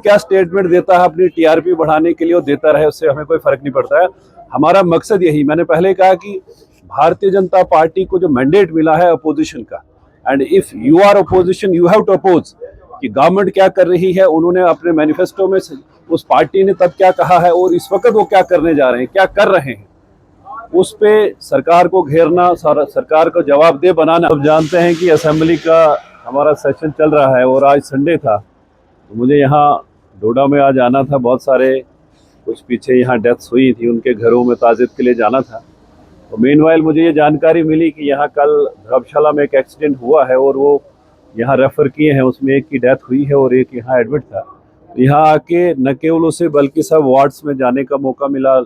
क्या स्टेटमेंट देता है अपनी टीआरपी बढ़ाने के लिए, वो देता रहे, उससे हमें कोई फर्क नहीं पड़ता है। हमारा मकसद यही, मैंने पहले कहा कि भारतीय जनता पार्टी को जो मैंडेट मिला है अपोजिशन का, and if you are opposition you have to oppose, कि गवर्नमेंट क्या कर रही है, उन्होंने अपने मैनिफेस्टो में उस पार्टी ने तब क्या कहा है और इस वक्त वो क्या करने जा रहे हैं, क्या कर रहे हैं, उस पे सरकार को घेरना, सरकार को जवाबदेह बनाना। अब जानते हैं कि असेंबली का हमारा सेशन चल रहा है और आज संडे था, तो मुझे यहाँ डोडा में आज आना था। बहुत सारे कुछ पीछे यहाँ डेथ्स हुई थी, उनके घरों में ताज़ियत के लिए जाना था। तो मेनवाइल मुझे ये जानकारी मिली कि यहाँ कल धर्मशाला में एक एक्सीडेंट हुआ है और वो यहाँ रेफ़र किए हैं, उसमें एक की डेथ हुई है और एक यहाँ एडमिट था। यहाँ आके न केवल उसे बल्कि सब वार्ड्स में जाने का मौका मिला,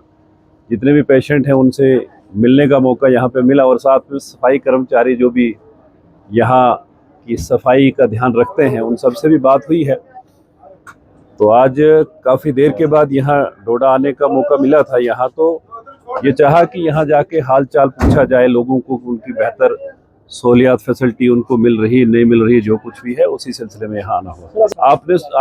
जितने भी पेशेंट हैं उनसे मिलने का मौका यहाँ पे मिला, और साथ में सफाई कर्मचारी जो भी यहाँ की सफाई का ध्यान रखते हैं उन सबसे भी बात हुई है। तो आज काफ़ी देर के बाद यहाँ डोडा आने का मौका मिला था। यहाँ तो ये चाहा कि यहाँ जाके हाल चाल पूछा जाए लोगों को, उनकी बेहतर सहूलियात फैसिलिटी उनको मिल रही नहीं मिल रही, जो कुछ भी है उसी सिलसिले में यहाँ आना हुआ।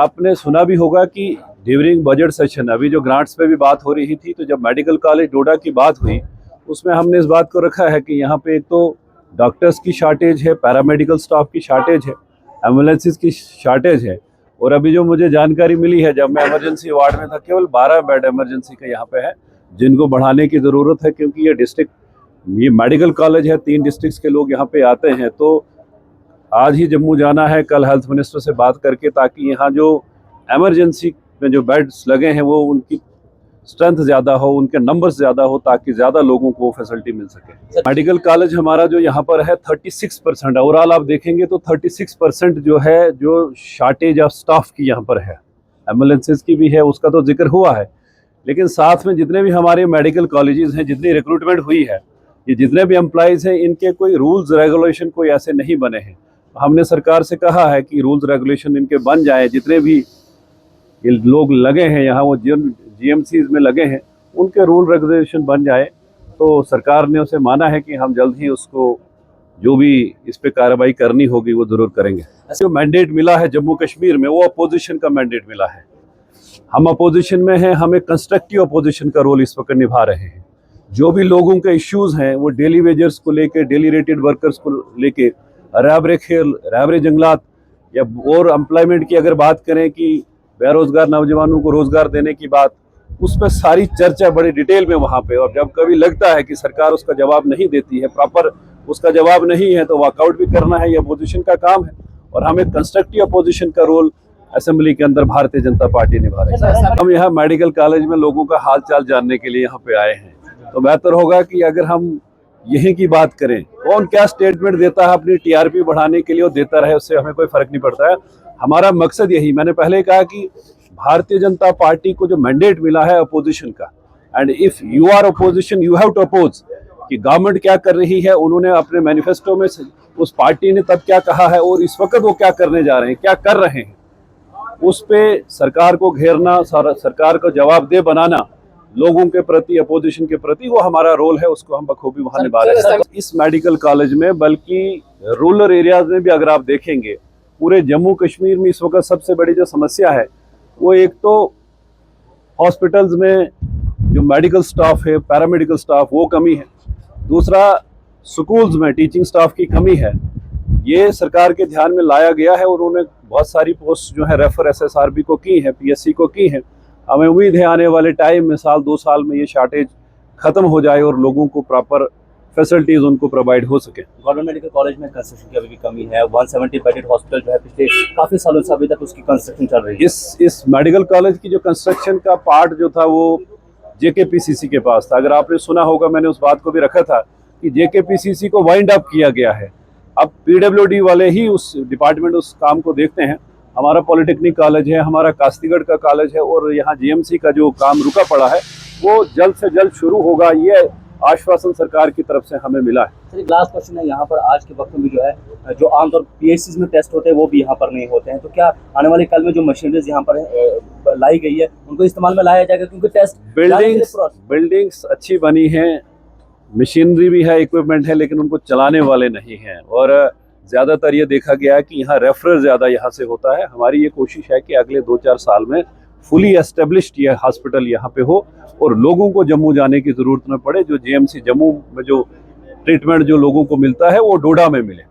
आपने सुना भी होगा कि ड्यूरिंग बजट सेशन अभी जो ग्रांट्स पे भी बात हो रही थी, तो जब मेडिकल कॉलेज डोडा की बात हुई उसमें हमने इस बात को रखा है कि यहाँ पे एक तो डॉक्टर्स की शार्टेज है, पैरामेडिकल स्टाफ की शार्टेज है, एम्बुलेंसेज की शार्टेज है, और अभी जो मुझे जानकारी मिली है, जब मैं इमरजेंसी वार्ड में था, केवल 12 बेड इमरजेंसी का यहाँ पे है, जिनको बढ़ाने की ज़रूरत है, क्योंकि ये मेडिकल कॉलेज है, 3 डिस्ट्रिक्ट्स के लोग यहाँ पे आते हैं। तो आज ही जम्मू जाना है, कल हेल्थ मिनिस्टर से बात करके, ताकि यहाँ जो इमरजेंसी में जो बेड्स लगे हैं वो उनकी स्ट्रेंथ ज़्यादा हो, उनके नंबर्स ज़्यादा हो, ताकि ज़्यादा लोगों को फैसिलिटी मिल सके। मेडिकल कॉलेज हमारा जो यहाँ पर है 36%, ओवरऑल आप देखेंगे तो 36% जो है, जो शार्टेज ऑफ स्टाफ की यहाँ पर है, एम्बुलेंसेज की भी है, उसका तो जिक्र हुआ है, लेकिन साथ में जितने भी हमारे मेडिकल कॉलेजेस हैं, जितनी रिक्रूटमेंट हुई है, ये जितने भी एम्प्लॉइज़ हैं, इनके कोई रूल्स रेगुलेशन कोई ऐसे नहीं बने हैं। हमने सरकार से कहा है कि रूल्स रेगुलेशन इनके बन जाए, जितने भी ये लोग लगे हैं यहाँ, वो जीएमसीज में लगे हैं, उनके रूल रेगुलेशन बन जाए। तो सरकार ने उसे माना है कि हम जल्द ही उसको जो भी इस पे कार्रवाई करनी होगी वो ज़रूर करेंगे। जो मैंडेट मिला है जम्मू कश्मीर में, वो अपोजिशन का मैंडेट मिला है। हम अपोजिशन में हैं, हमें कंस्ट्रक्टिव अपोजिशन का रोल इस वक्त निभा रहे हैं। जो भी लोगों के इश्यूज़ हैं, वो डेली वेजर्स को लेके, डेली रेटेड वर्कर्स को लेके, रैबरे खेल, रैबरे जंगलात, या और एम्प्लॉयमेंट की अगर बात करें कि बेरोजगार नौजवानों को रोजगार देने की बात, उस पर सारी चर्चा बड़ी डिटेल में वहाँ पे। और जब कभी लगता है कि सरकार उसका जवाब नहीं देती है, प्रॉपर उसका जवाब नहीं है, तो वॉकआउट भी करना है, ये अपोजिशन का काम है। और हमें कंस्ट्रक्टिव अपोजिशन का रोल असेंबली के अंदर भारतीय जनता पार्टी निभा रही है। हम यहाँ मेडिकल कॉलेज में लोगों का हाल चाल जानने के लिए यहाँ पे आए हैं, तो बेहतर होगा कि अगर हम यहीं की बात करें, कौन क्या स्टेटमेंट देता है अपनी टीआरपी बढ़ाने के लिए, वो देता रहे, उससे हमें कोई फर्क नहीं पड़ता है। हमारा मकसद यही, मैंने पहले कहा कि भारतीय जनता पार्टी को जो मैंडेट मिला है अपोजिशन का, and if you are opposition you have to oppose, कि गवर्नमेंट क्या कर रही है, उन्होंने अपने मैनिफेस्टो में उस पार्टी ने तब क्या कहा है और इस वक्त वो क्या करने जा रहे हैं, क्या कर रहे हैं, उस पे सरकार को घेरना, सरकार को जवाबदेह बनाना लोगों के प्रति, अपोजिशन के प्रति, वो हमारा रोल है, उसको हम बखूबी वहाँ निभा रहे हैं। इस मेडिकल कॉलेज में, बल्कि रूरल एरियाज में भी अगर आप देखेंगे, पूरे जम्मू कश्मीर में इस वक्त सबसे बड़ी जो समस्या है, वो एक तो हॉस्पिटल्स में जो मेडिकल स्टाफ है, पैरामेडिकल स्टाफ, वो कमी है। दूसरा, स्कूल्स में टीचिंग स्टाफ की कमी है। ये सरकार के ध्यान में लाया गया है और उन्होंने बहुत सारी पोस्ट जो है रेफर एसएसआरबी को की है, पीएससी को की है। हमें उम्मीद है आने वाले टाइम में, साल 2 साल में, ये शार्टेज खत्म हो जाए और लोगों को प्रॉपर फैसिलिटीज उनको प्रोवाइड हो सके। गवर्नमेंट मेडिकल कॉलेज में कंस्ट्रक्शन की अभी भी कमी है। 170 बेडेड हॉस्पिटल जो है पिछले काफी सालों से अभी तक उसकी कंस्ट्रक्शन चल रही है। इस मेडिकल कॉलेज की जो कंस्ट्रक्शन का पार्ट जो था, वो जेकेपीसीसी के पास था। अगर आपने सुना होगा, मैंने उस बात को भी रखा था कि जेकेपीसीसी को वाइंड अप किया गया है। अब पीडब्ल्यूडी वाले ही उस डिपार्टमेंट उस काम को देखते हैं। हमारा पॉलिटेक्निक कॉलेज है, हमारा कास्तीगढ़ का कॉलेज है, और यहाँ जीएमसी का जो काम रुका पड़ा है वो जल्द से जल्द शुरू होगा, ये आश्वासन सरकार की तरफ से हमें मिला है। सर, एक लास्ट क्वेश्चन है, यहाँ पर आज के वक्त में जो है, जो आमतौर पीएचसी में टेस्ट होते हैं वो भी यहाँ पर नहीं होते हैं, तो क्या आने वाले कल में जो मशीनरीज यहाँ पर लाई गई है उनको इस्तेमाल में लाया जाएगा? क्योंकि टेस्ट बिल्डिंग्स अच्छी बनी हैं, मशीनरी भी है, इक्विपमेंट है, लेकिन उनको चलाने वाले नहीं हैं। और ज़्यादातर ये देखा गया है कि यहाँ रेफरल ज़्यादा यहाँ से होता है। हमारी ये कोशिश है कि अगले 2-4 साल में फुली एस्टेब्लिश्ड ये हॉस्पिटल यहाँ पे हो और लोगों को जम्मू जाने की ज़रूरत न पड़े। जो जीएमसी जम्मू में जो ट्रीटमेंट जो लोगों को मिलता है वो डोडा में मिले।